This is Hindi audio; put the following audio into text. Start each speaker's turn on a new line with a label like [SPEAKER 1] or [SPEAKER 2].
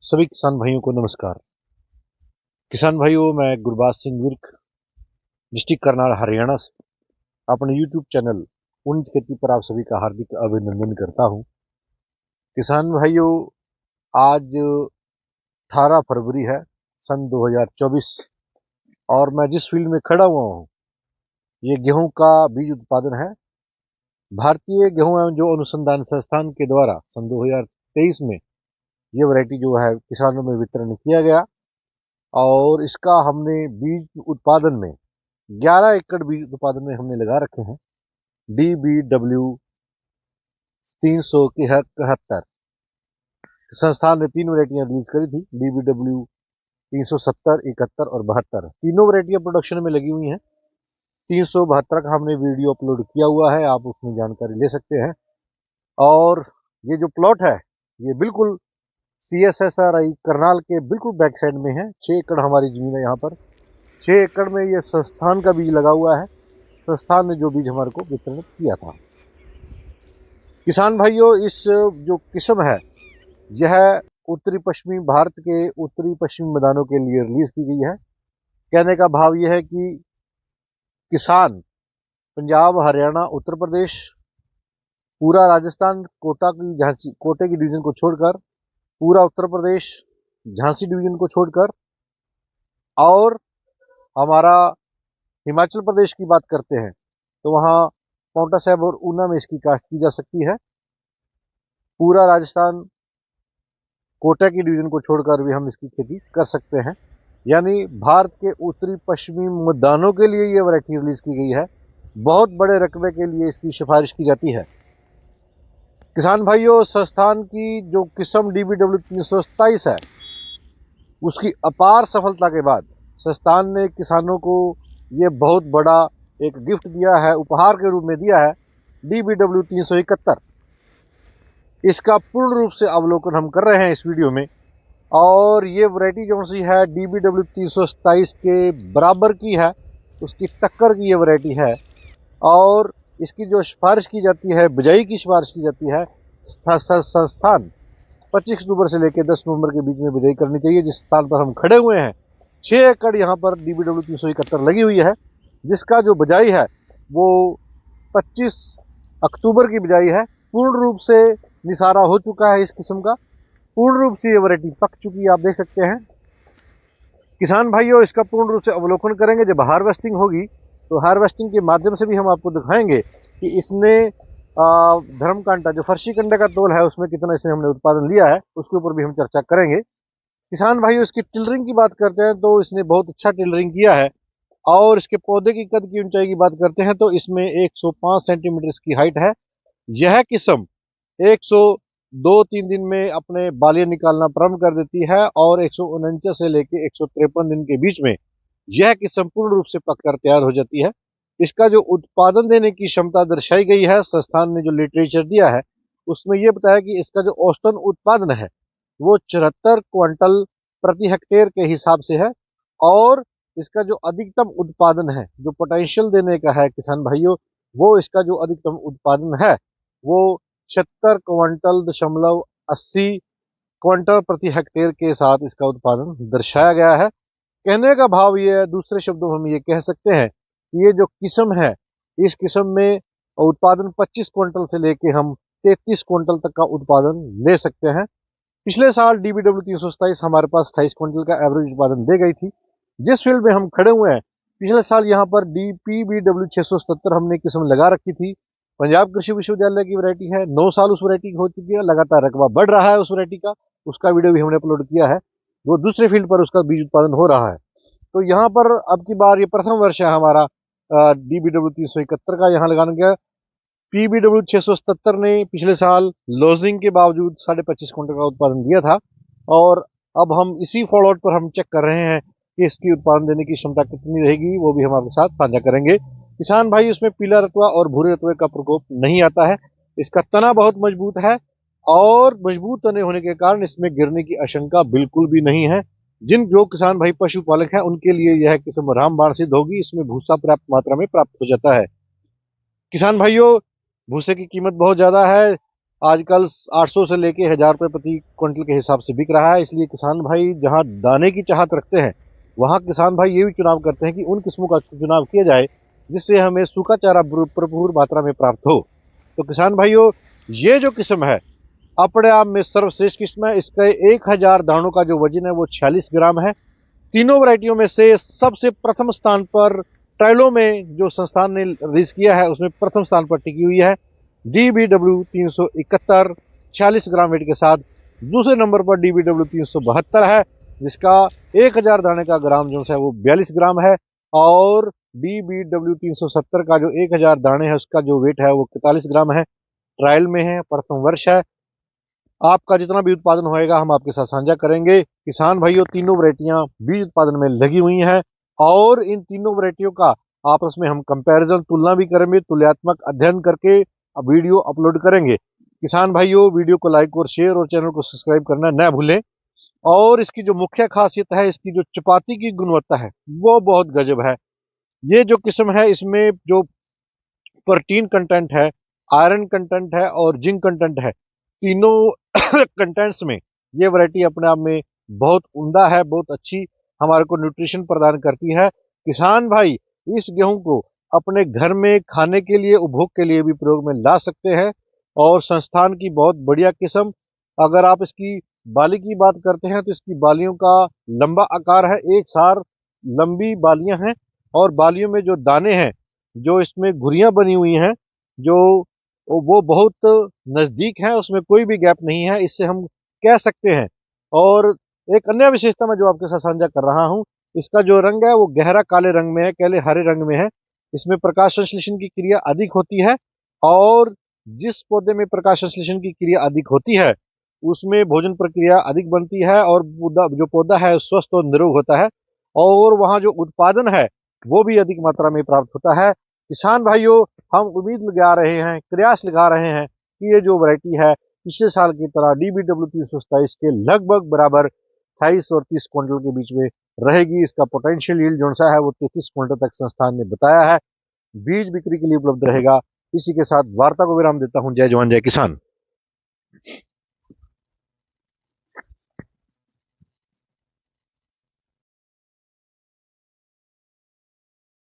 [SPEAKER 1] सभी किसान भाइयों को नमस्कार। किसान भाइयों, मैं गुरबाज सिंह विर्क डिस्ट्रिक्ट करनाल हरियाणा से अपने यूट्यूब चैनल उन्नत खेती पर आप सभी का हार्दिक अभिनंदन करता हूं। किसान भाइयों, आज 18 फरवरी है सन 2024 और मैं जिस फील्ड में खड़ा हुआ हूं ये गेहूं का बीज उत्पादन है। भारतीय गेहूं एवं जो अनुसंधान संस्थान के द्वारा सन 2023 में ये वैरायटी जो है किसानों में वितरण किया गया और इसका हमने बीज उत्पादन में 11 एकड़ बीज उत्पादन में हमने लगा रखे हैं DBW 371। संस्थान ने 3 वैरायटियां रिलीज करी थी, DBW 370, 71 और 72। तीनों वैरायटियां प्रोडक्शन में लगी हुई हैं। 372 का हमने वीडियो अपलोड किया हुआ है, आप उसमें जानकारी ले सकते हैं। और ये जो प्लॉट है ये बिल्कुल CSSRI करनाल के बिल्कुल बैक साइड में है। 6 एकड़ हमारी जमीन है यहाँ पर। 6 एकड़ में ये संस्थान का बीज लगा हुआ है। संस्थान ने जो बीज हमारे को वितरण किया था। किसान भाइयों, इस जो किस्म है यह उत्तरी पश्चिमी भारत के उत्तरी पश्चिमी मैदानों के लिए रिलीज की गई है। कहने का भाव यह है कि किसान पंजाब, हरियाणा, उत्तर प्रदेश, पूरा राजस्थान, कोटे की डिवीजन को छोड़कर, पूरा उत्तर प्रदेश, झांसी डिवीजन को छोड़कर, और हमारा हिमाचल प्रदेश की बात करते हैं तो वहाँ पांवटा साहिब और ऊना में इसकी काश्त की जा सकती है। पूरा राजस्थान, कोटा की डिवीजन को छोड़कर भी हम इसकी खेती कर सकते हैं। यानी भारत के उत्तरी पश्चिमी मैदानों के लिए ये वैरायटी रिलीज की गई है। बहुत बड़े रकबे के लिए इसकी सिफारिश की जाती है। किसान भाइयों, संस्थान की जो किस्म DBW 327 है उसकी अपार सफलता के बाद संस्थान ने किसानों को ये बहुत बड़ा एक गिफ्ट दिया है, उपहार के रूप में दिया है, DBW 371। इसका पूर्ण रूप से अवलोकन हम कर रहे हैं इस वीडियो में। और ये वैरायटी जो सी है DBW 327 के बराबर की है, उसकी टक्कर की ये वैरायटी है। और इसकी जो सिफारिश की जाती है, बिजाई की सिफारिश की जाती है, संस्थान 25 अक्टूबर से लेकर 10 नवंबर के बीच में बिजाई करनी चाहिए। जिस स्थान पर हम खड़े हुए हैं 6 एकड़ यहाँ पर DBW 371 लगी हुई है, जिसका जो बिजाई है वो 25 अक्टूबर की बिजाई है। पूर्ण रूप से निसारा हो चुका है इस किस्म का, पूर्ण रूप से ये वैरायटी पक चुकी है, आप देख सकते हैं। किसान भाइयों, इसका पूर्ण रूप से अवलोकन करेंगे जब हार्वेस्टिंग होगी, तो हार्वेस्टिंग के माध्यम से भी हम आपको दिखाएंगे कि इसने धर्मकांटा जो फर्शी कंडे का तोल है उसमें कितना इसे हमने उत्पादन लिया है, उसके ऊपर भी हम चर्चा करेंगे। किसान भाइयों, इसकी टिलरिंग की बात करते हैं तो इसने बहुत अच्छा टिलरिंग किया है। और इसके पौधे की कद की ऊंचाई की बात करते हैं तो इसमें 105 सेंटीमीटर इसकी हाइट है। यह किस्म 102-3 दिन में अपने बालियां निकालना प्रारंभ कर देती है और 149 से लेकर 153 दिन के बीच में यह किस्म पूर्ण रूप से पककर तैयार हो जाती है। इसका जो उत्पादन देने की क्षमता दर्शाई गई है, संस्थान ने जो लिटरेचर दिया है उसमें यह बताया कि इसका जो औसतन उत्पादन है वो 74 क्विंटल प्रति हेक्टेयर के हिसाब से है। और इसका जो अधिकतम उत्पादन है, जो पोटेंशियल देने का है किसान भाइयों, वो इसका जो अधिकतम उत्पादन है वो 76 क्विंटल दशमलव 80 क्विंटल प्रति हेक्टेयर के साथ इसका उत्पादन दर्शाया गया है। कहने का भाव ये है, दूसरे शब्दों में हम ये कह सकते हैं कि ये जो किस्म है, इस किस्म में उत्पादन 25 क्विंटल से लेके हम 33 क्विंटल तक का उत्पादन ले सकते हैं। पिछले साल DBW 327 हमारे पास 28 क्विंटल का एवरेज उत्पादन दे गई थी। जिस फील्ड में हम खड़े हुए हैं, पिछले साल यहाँ पर PBW 677 हमने किस्म लगा रखी थी। पंजाब कृषि विश्वविद्यालय की वैरायटी है। 9 साल उस वैरायटी की हो चुकी है, लगातार रकबा बढ़ रहा है उस वैरायटी का, उसका वीडियो भी हमने अपलोड किया है। वो दूसरे फील्ड पर उसका बीज उत्पादन हो रहा है। तो यहाँ पर अब की बार ये प्रथम वर्ष है हमारा DBW 371 का यहाँ लगाने गया। PBW 677 ने पिछले साल लॉजिंग के बावजूद 25.5 क्विंटल का उत्पादन दिया था। और अब हम इसी फॉलोआउट पर हम चेक कर रहे हैं कि इसकी उत्पादन देने की क्षमता कितनी रहेगी, वो भी हम आपके साथ साझा करेंगे। किसान भाई, उसमें पीला रतुआ और भूरे रतुए का प्रकोप नहीं आता है। इसका तना बहुत मजबूत है और मजबूत तने होने के कारण इसमें गिरने की आशंका बिल्कुल भी नहीं है। जो किसान भाई पशुपालक हैं उनके लिए यह किस्म रामबाण सिद्ध होगी। इसमें भूसा पर्याप्त मात्रा में प्राप्त हो जाता है। किसान भाइयों, भूसे की कीमत बहुत ज्यादा है। आजकल 800 से लेके 1000 रुपये प्रति क्विंटल के हिसाब से बिक रहा है। इसलिए किसान भाई जहां दाने की चाहत रखते हैं वहां किसान भाई ये भी चुनाव करते हैं कि उन किस्मों का चुनाव किया जाए जिससे हमें सूखा चारा भरपूर मात्रा में प्राप्त हो। तो किसान भाइयों, ये जो किस्म है अपने आप में सर्वश्रेष्ठ किस्म है। इसका 1000 दानों का जो वजन है वो 46 ग्राम है। तीनों वैरायटियों में से सबसे प्रथम स्थान पर ट्रायलों में जो संस्थान ने रिलीज किया है उसमें प्रथम स्थान पर टिकी हुई है DBW 371 46 ग्राम वेट के साथ। दूसरे नंबर पर DBW 372 है जिसका 1000 दाने का ग्राम जो है वो 42 ग्राम है। और DBW 370 का जो 1000 दाने है उसका जो वेट है वो 41 ग्राम है। ट्रायल में है, प्रथम वर्ष है। आपका जितना भी उत्पादन होएगा हम आपके साथ साझा करेंगे। किसान भाइयों, तीनों वैरायटियां बीज उत्पादन में लगी हुई हैं और इन तीनों वैरायटियों का आपस में हम कंपैरिजन तुलना भी करेंगे, तुलनात्मक अध्ययन करके वीडियो अपलोड करेंगे। किसान भाइयों, वीडियो को लाइक और शेयर और चैनल को सब्सक्राइब करना न भूलें। और इसकी जो मुख्य खासियत है, इसकी जो चपाती की गुणवत्ता है वो बहुत गजब है। ये जो किस्म है इसमें जो प्रोटीन कंटेंट है, आयरन कंटेंट है और जिंक कंटेंट है, तीनों कंटेंट्स में ये वैरायटी अपने आप में बहुत उम्दा है, बहुत अच्छी हमारे को न्यूट्रिशन प्रदान करती है। किसान भाई इस गेहूं को अपने घर में खाने के लिए, उपभोग के लिए भी प्रयोग में ला सकते हैं। और संस्थान की बहुत बढ़िया किस्म, अगर आप इसकी बाली की बात करते हैं तो इसकी बालियों का लंबा आकार है, एक सार लंबी बालियां हैं और बालियों में जो दाने हैं, जो इसमें घुरियां बनी हुई हैं, जो वो बहुत नजदीक है, उसमें कोई भी गैप नहीं है, इससे हम कह सकते हैं। और एक अन्य विशेषता मैं जो आपके साथ साझा कर रहा हूं, इसका जो रंग है वो गहरा काले रंग में है, काले हरे रंग में है। इसमें प्रकाश संश्लेषण की क्रिया अधिक होती है और जिस पौधे में प्रकाश संश्लेषण की क्रिया अधिक होती है उसमें भोजन प्रक्रिया अधिक बनती है और जो पौधा है स्वस्थ और निरोग होता है और वहाँ जो उत्पादन है वो भी अधिक मात्रा में प्राप्त होता है। किसान भाइयों, हम उम्मीद लगा रहे हैं, प्रयास लगा रहे हैं कि ये जो वैरायटी है पिछले साल की तरह DBW 327 के लगभग बराबर 28 और 30 क्विंटल के बीच में रहेगी। इसका पोटेंशियल यील्ड जो सा है वो 33 क्विंटल तक संस्थान ने बताया है। बीज बिक्री के लिए उपलब्ध रहेगा। इसी के साथ वार्ता को विराम देता हूं। जय जवान जय किसान।